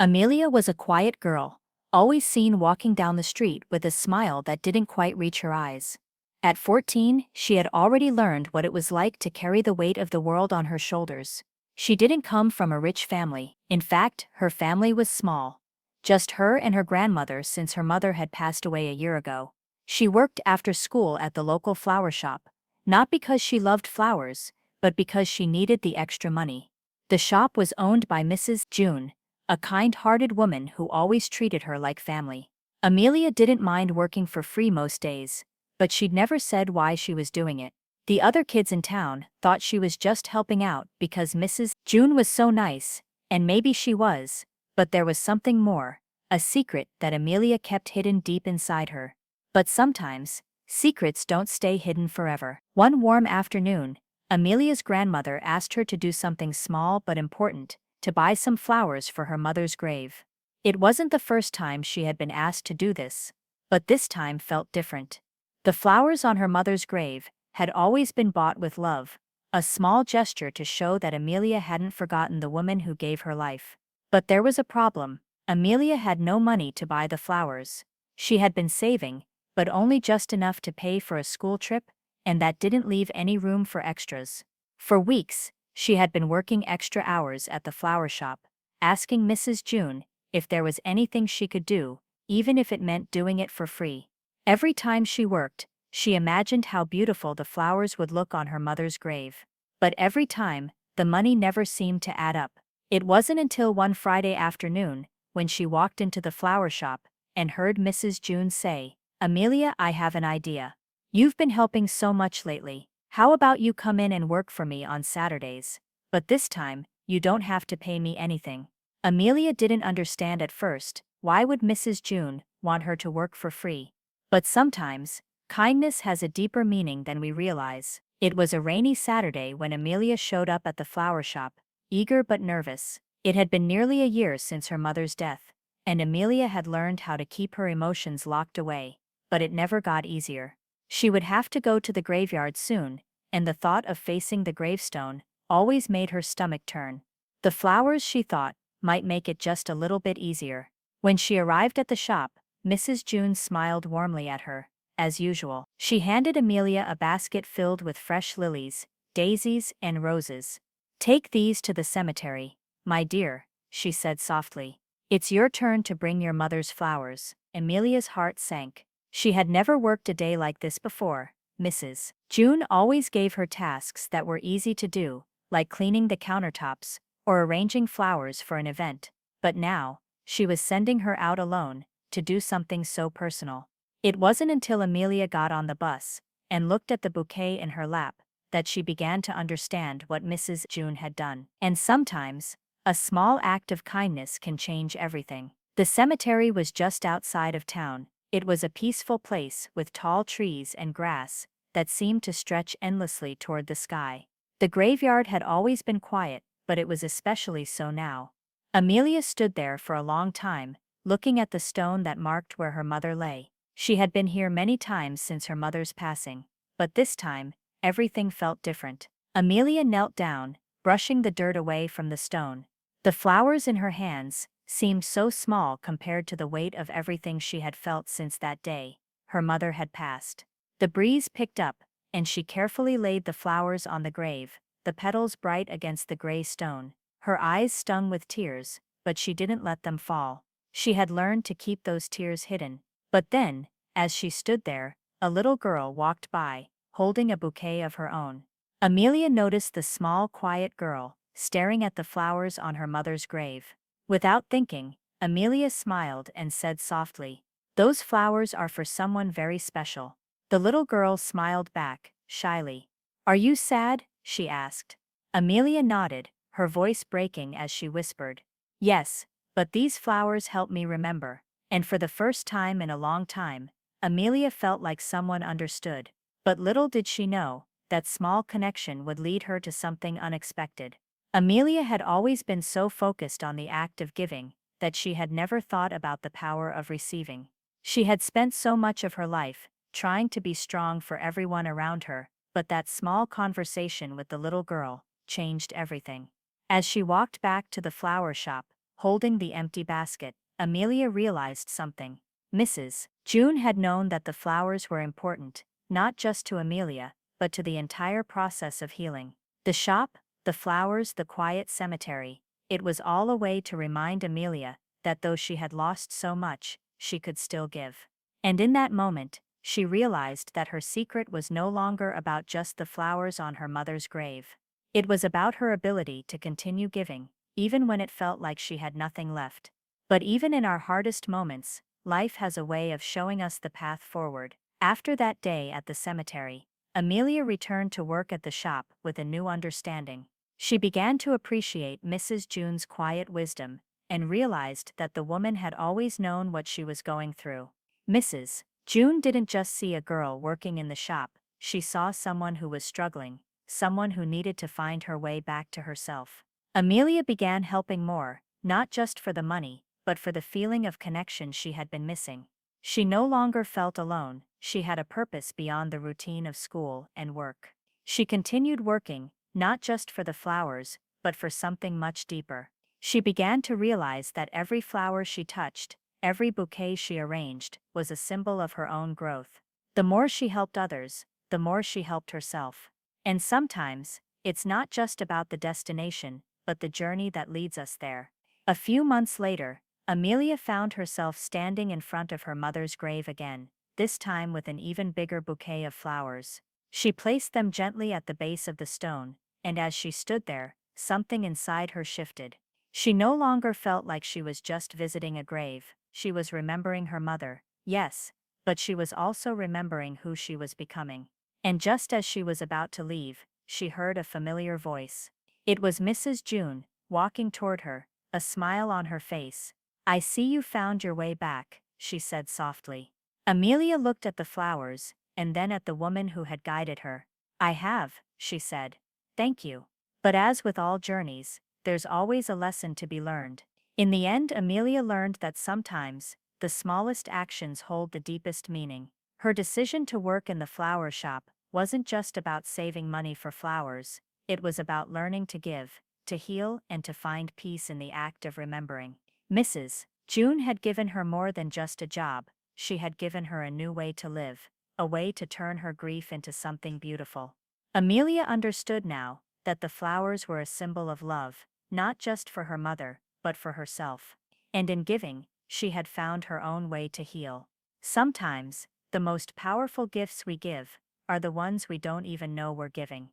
Amelia was a quiet girl, always seen walking down the street with a smile that didn't quite reach her eyes. At 14, she had already learned what it was like to carry the weight of the world on her shoulders. She didn't come from a rich family. In fact, her family was small. Just her and her grandmother since her mother had passed away a year ago. She worked after school at the local flower shop, not because she loved flowers, but because she needed the extra money. The shop was owned by Mrs. June, a kind-hearted woman who always treated her like family. Amelia didn't mind working for free most days, but she'd never said why she was doing it. The other kids in town thought she was just helping out because Mrs. June was so nice, and maybe she was, but there was something more, a secret that Amelia kept hidden deep inside her. But sometimes, secrets don't stay hidden forever. One warm afternoon, Amelia's grandmother asked her to do something small but important, to buy some flowers for her mother's grave. It wasn't the first time she had been asked to do this, but this time felt different. The flowers on her mother's grave had always been bought with love, a small gesture to show that Amelia hadn't forgotten the woman who gave her life. But there was a problem. Amelia had no money to buy the flowers. She had been saving, but only just enough to pay for a school trip, and that didn't leave any room for extras. For weeks, she had been working extra hours at the flower shop, asking Mrs. June if there was anything she could do, even if it meant doing it for free. Every time she worked, she imagined how beautiful the flowers would look on her mother's grave. But every time, the money never seemed to add up. It wasn't until one Friday afternoon, when she walked into the flower shop, and heard Mrs. June say, "Amelia, I have an idea. You've been helping so much lately. How about you come in and work for me on Saturdays? But this time, you don't have to pay me anything." Amelia didn't understand at first, why would Mrs. June want her to work for free? But sometimes, kindness has a deeper meaning than we realize. It was a rainy Saturday when Amelia showed up at the flower shop, eager but nervous. It had been nearly a year since her mother's death, and Amelia had learned how to keep her emotions locked away, but it never got easier. She would have to go to the graveyard soon, and the thought of facing the gravestone always made her stomach turn. The flowers, she thought, might make it just a little bit easier. When she arrived at the shop, Mrs. June smiled warmly at her. As usual, she handed Amelia a basket filled with fresh lilies, daisies, and roses. "Take these to the cemetery, my dear," she said softly. "It's your turn to bring your mother's flowers." Amelia's heart sank. She had never worked a day like this before. Mrs. June always gave her tasks that were easy to do, like cleaning the countertops or arranging flowers for an event. But now, she was sending her out alone to do something so personal. It wasn't until Amelia got on the bus and looked at the bouquet in her lap that she began to understand what Mrs. June had done. And sometimes, a small act of kindness can change everything. The cemetery was just outside of town. It was a peaceful place with tall trees and grass that seemed to stretch endlessly toward the sky. The graveyard had always been quiet, but it was especially so now. Amelia stood there for a long time, looking at the stone that marked where her mother lay. She had been here many times since her mother's passing, but this time, everything felt different. Amelia knelt down, brushing the dirt away from the stone. The flowers in her hands seemed so small compared to the weight of everything she had felt since that day her mother had passed. The breeze picked up, and she carefully laid the flowers on the grave, the petals bright against the gray stone. Her eyes stung with tears, but she didn't let them fall. She had learned to keep those tears hidden. But then, as she stood there, a little girl walked by, holding a bouquet of her own. Amelia noticed the small, quiet girl, staring at the flowers on her mother's grave. Without thinking, Amelia smiled and said softly, "Those flowers are for someone very special." The little girl smiled back, shyly. "Are you sad?" she asked. Amelia nodded, her voice breaking as she whispered, "Yes, but these flowers help me remember." And for the first time in a long time, Amelia felt like someone understood. But little did she know, that small connection would lead her to something unexpected. Amelia had always been so focused on the act of giving, that she had never thought about the power of receiving. She had spent so much of her life, trying to be strong for everyone around her, but that small conversation with the little girl changed everything. As she walked back to the flower shop, Holding the empty basket, Amelia realized something. Mrs. June had known that the flowers were important, not just to Amelia, but to the entire process of healing. The shop, the flowers, the quiet cemetery, it was all a way to remind Amelia that though she had lost so much, she could still give. And in that moment, she realized that her secret was no longer about just the flowers on her mother's grave. It was about her ability to continue giving, even when it felt like she had nothing left. But even in our hardest moments, life has a way of showing us the path forward. After that day at the cemetery, Amelia returned to work at the shop with a new understanding. She began to appreciate Mrs. June's quiet wisdom and realized that the woman had always known what she was going through. Mrs. June didn't just see a girl working in the shop, she saw someone who was struggling, someone who needed to find her way back to herself. Amelia began helping more, not just for the money, but for the feeling of connection she had been missing. She no longer felt alone, she had a purpose beyond the routine of school and work. She continued working, not just for the flowers, but for something much deeper. She began to realize that every flower she touched, every bouquet she arranged, was a symbol of her own growth. The more she helped others, the more she helped herself. And sometimes, it's not just about the destination, but the journey that leads us there. A few months later, Amelia found herself standing in front of her mother's grave again, this time with an even bigger bouquet of flowers. She placed them gently at the base of the stone, and as she stood there, something inside her shifted. She no longer felt like she was just visiting a grave, she was remembering her mother, yes, but she was also remembering who she was becoming. And just as she was about to leave, she heard a familiar voice. It was Mrs. June, walking toward her, a smile on her face. "I see you found your way back," she said softly. Amelia looked at the flowers, and then at the woman who had guided her. "I have," she said. "Thank you." But as with all journeys, there's always a lesson to be learned. In the end, Amelia learned that sometimes, the smallest actions hold the deepest meaning. Her decision to work in the flower shop wasn't just about saving money for flowers, it was about learning to give, to heal, and to find peace in the act of remembering. Mrs. June had given her more than just a job, she had given her a new way to live, a way to turn her grief into something beautiful. Amelia understood now that the flowers were a symbol of love, not just for her mother, but for herself. And in giving, she had found her own way to heal. Sometimes, the most powerful gifts we give are the ones we don't even know we're giving.